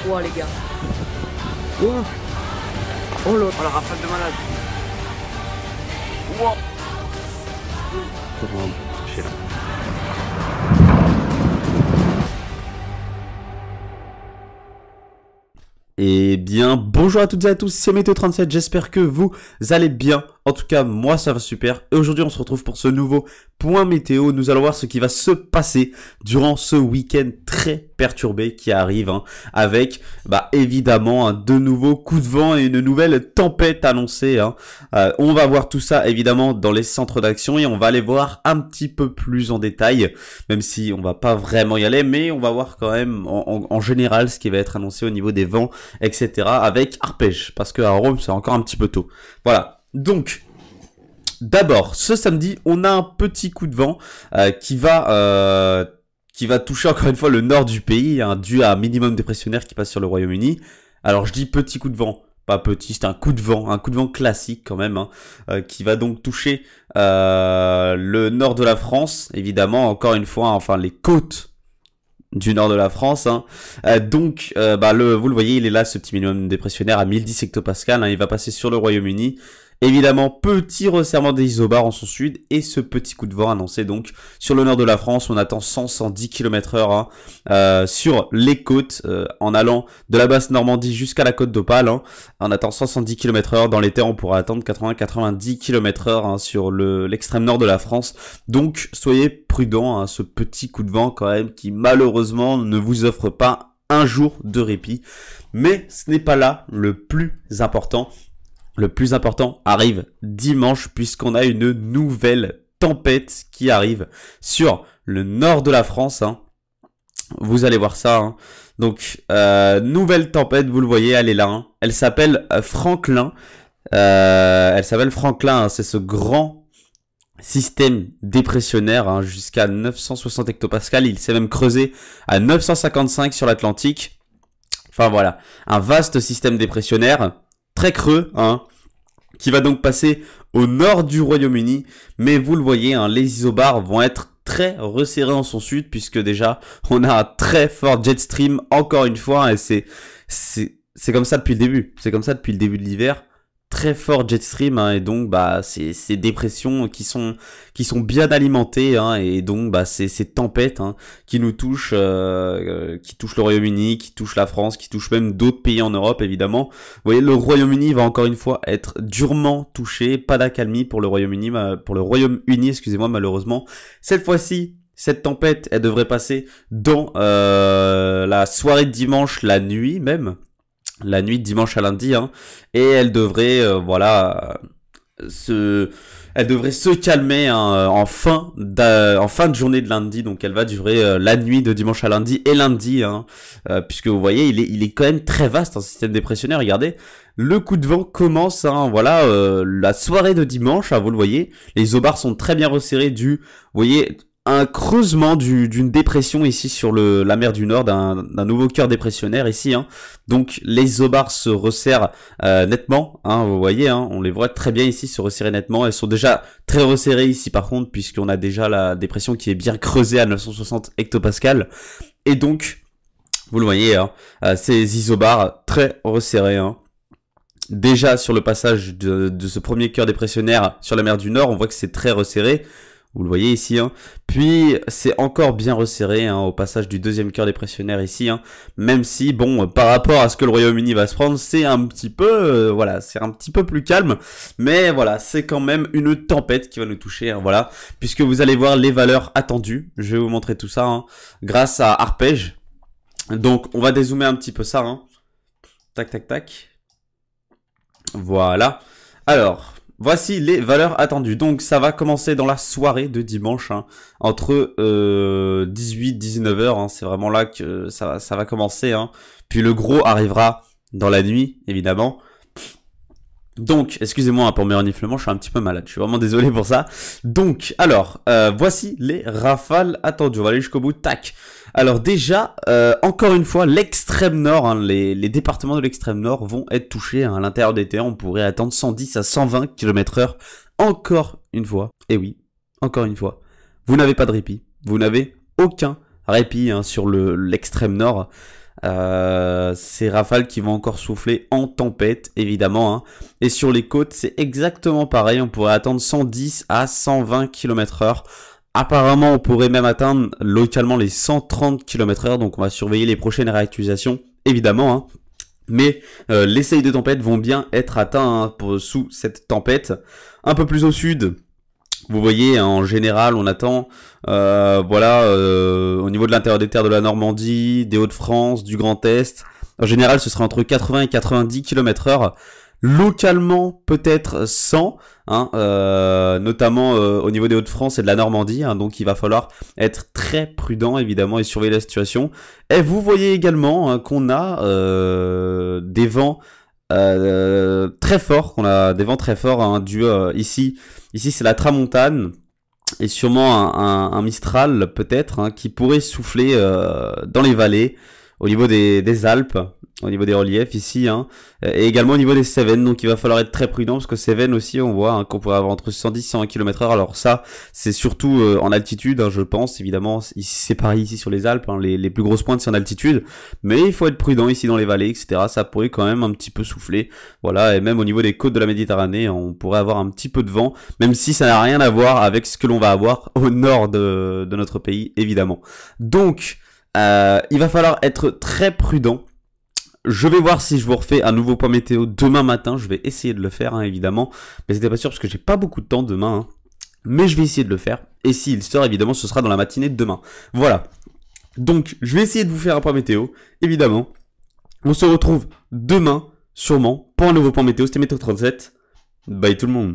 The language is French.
Ouah les gars. Ouah. Oh l'autre. Oh la rafale de malade. Wow. Comment toucher là. Eh bien, bonjour à toutes et à tous, c'est Météo37, j'espère que vous allez bien. En tout cas, moi ça va super. Et aujourd'hui, on se retrouve pour ce nouveau point météo. Nous allons voir ce qui va se passer durant ce week-end très perturbé qui arrive, avec évidemment de nouveaux coups de vent et une nouvelle tempête annoncée. On va voir tout ça évidemment dans les centres d'action et on va aller voir un petit peu plus en détail, même si on va pas vraiment y aller, mais on va voir quand même en général ce qui va être annoncé au niveau des vents, etc. avec arpège, parce que à Rome c'est encore un petit peu tôt. Voilà. Donc, d'abord, ce samedi, on a un petit coup de vent qui va toucher encore une fois le nord du pays, dû à un minimum dépressionnaire qui passe sur le Royaume-Uni. Alors, je dis petit coup de vent, pas petit, c'est un coup de vent classique quand même, qui va donc toucher le nord de la France, évidemment, encore une fois, enfin les côtes du nord de la France, donc vous le voyez, il est là, ce petit minimum dépressionnaire à 1010 hectopascales, il va passer sur le Royaume-Uni. Évidemment, petit resserrement des isobars en son sud et ce petit coup de vent annoncé donc sur le nord de la France. On attend 100-110 km/h sur les côtes en allant de la basse Normandie jusqu'à la côte d'Opale. On attend 110 km/h. Dans les terres, on pourra attendre 80-90 km/h sur l'extrême nord de la France. Donc, soyez prudents, ce petit coup de vent quand même qui malheureusement ne vous offre pas un jour de répit. Mais ce n'est pas là le plus important. Le plus important arrive dimanche puisqu'on a une nouvelle tempête qui arrive sur le nord de la France. Vous allez voir ça. Donc, nouvelle tempête, vous le voyez, elle est là. Elle s'appelle Franklin. C'est ce grand système dépressionnaire jusqu'à 960 hectopascales. Il s'est même creusé à 955 sur l'Atlantique. Enfin voilà, un vaste système dépressionnaire. Très creux, qui va donc passer au nord du Royaume-Uni. Mais vous le voyez, les isobars vont être très resserrés en son sud, puisque déjà, on a un très fort jet stream, encore une fois, et c'est comme ça depuis le début. C'est comme ça depuis le début de l'hiver. Très fort jet stream, et donc ces dépressions qui sont bien alimentées, et donc ces tempêtes qui nous touchent, qui touchent le Royaume-Uni, qui touchent la France, qui touchent même d'autres pays en Europe évidemment. Vous voyez, le Royaume-Uni va encore une fois être durement touché, pas d'accalmie pour le Royaume-Uni, excusez-moi, malheureusement. Cette fois-ci, cette tempête, elle devrait passer dans la soirée de dimanche, la nuit même. La nuit de dimanche à lundi, et elle devrait, se calmer en fin de journée de lundi. Donc elle va durer la nuit de dimanche à lundi et lundi, puisque vous voyez, il est quand même très vaste, un système dépressionnaire. Regardez, le coup de vent commence, la soirée de dimanche, vous le voyez, les isobars sont très bien resserrés vous voyez, un creusement d'une dépression ici sur la mer du Nord, d'un nouveau cœur dépressionnaire ici. Donc les isobars se resserrent nettement, vous voyez, on les voit très bien ici se resserrer nettement. Elles sont déjà très resserrées ici par contre, puisqu'on a déjà la dépression qui est bien creusée à 960 hectopascales. Et donc, vous le voyez, ces isobars très resserrés. Déjà sur le passage de ce premier cœur dépressionnaire sur la mer du Nord, on voit que c'est très resserré. Vous le voyez ici, Puis c'est encore bien resserré au passage du deuxième cœur dépressionnaire ici, Même si, bon, par rapport à ce que le Royaume-Uni va se prendre, c'est un petit peu, c'est un petit peu plus calme. Mais voilà, c'est quand même une tempête qui va nous toucher, voilà. Puisque vous allez voir les valeurs attendues. Je vais vous montrer tout ça, grâce à Arpège. Donc, on va dézoomer un petit peu ça, Tac, tac, tac. Voilà. Alors, voici les valeurs attendues. Donc ça va commencer dans la soirée de dimanche, entre 18-19h. C'est vraiment là que ça va commencer. Puis le gros arrivera dans la nuit, évidemment. Donc, excusez-moi pour mes reniflements, je suis un petit peu malade, je suis vraiment désolé pour ça. Donc, alors, voici les rafales attendues. On va aller jusqu'au bout, tac. Alors déjà, encore une fois, l'extrême nord, les départements de l'extrême nord vont être touchés. À l'intérieur des terres, on pourrait attendre 110 à 120 km/h. Encore une fois, et oui, encore une fois, vous n'avez pas de répit. Vous n'avez aucun répit sur l'extrême nord. Ces rafales qui vont encore souffler en tempête, évidemment. Hein. Et sur les côtes, c'est exactement pareil. On pourrait attendre 110 à 120 km/h. Apparemment, on pourrait même atteindre localement les 130 km/h. Donc, on va surveiller les prochaines réactualisations, évidemment. Hein. Mais les seuils de tempête vont bien être atteints hein, sous cette tempête. Un peu plus au sud, vous voyez, en général, on attend, au niveau de l'intérieur des terres de la Normandie, des Hauts-de-France, du Grand Est. En général, ce sera entre 80 et 90 km/h. Localement, peut-être 100, hein, notamment au niveau des Hauts-de-France et de la Normandie. Hein, donc, il va falloir être très prudent, évidemment, et surveiller la situation. Et vous voyez également hein, qu'on a des vents très forts, hein, ici c'est la tramontane et sûrement un Mistral peut-être hein, qui pourrait souffler dans les vallées au niveau des Alpes, au niveau des reliefs ici hein, et également au niveau des Cévennes. Donc il va falloir être très prudent parce que Cévennes aussi on voit hein, qu'on pourrait avoir entre 110 et 120 km/h. Alors ça c'est surtout en altitude hein, je pense, évidemment ici c'est pareil ici sur les Alpes hein, les plus grosses pointes c'est en altitude, mais il faut être prudent ici dans les vallées etc. Ça pourrait quand même un petit peu souffler, voilà. Et même au niveau des côtes de la Méditerranée on pourrait avoir un petit peu de vent, même si ça n'a rien à voir avec ce que l'on va avoir au nord de notre pays évidemment. Donc il va falloir être très prudent. Je vais voir si je vous refais un nouveau point météo demain matin. Je vais essayer de le faire, hein, évidemment. Mais c'était pas sûr parce que j'ai pas beaucoup de temps demain. Hein. Mais je vais essayer de le faire. Et s'il sort, évidemment, ce sera dans la matinée de demain. Voilà. Donc, je vais essayer de vous faire un point météo, évidemment. On se retrouve demain, sûrement, pour un nouveau point météo. C'était Météo 37. Bye tout le monde.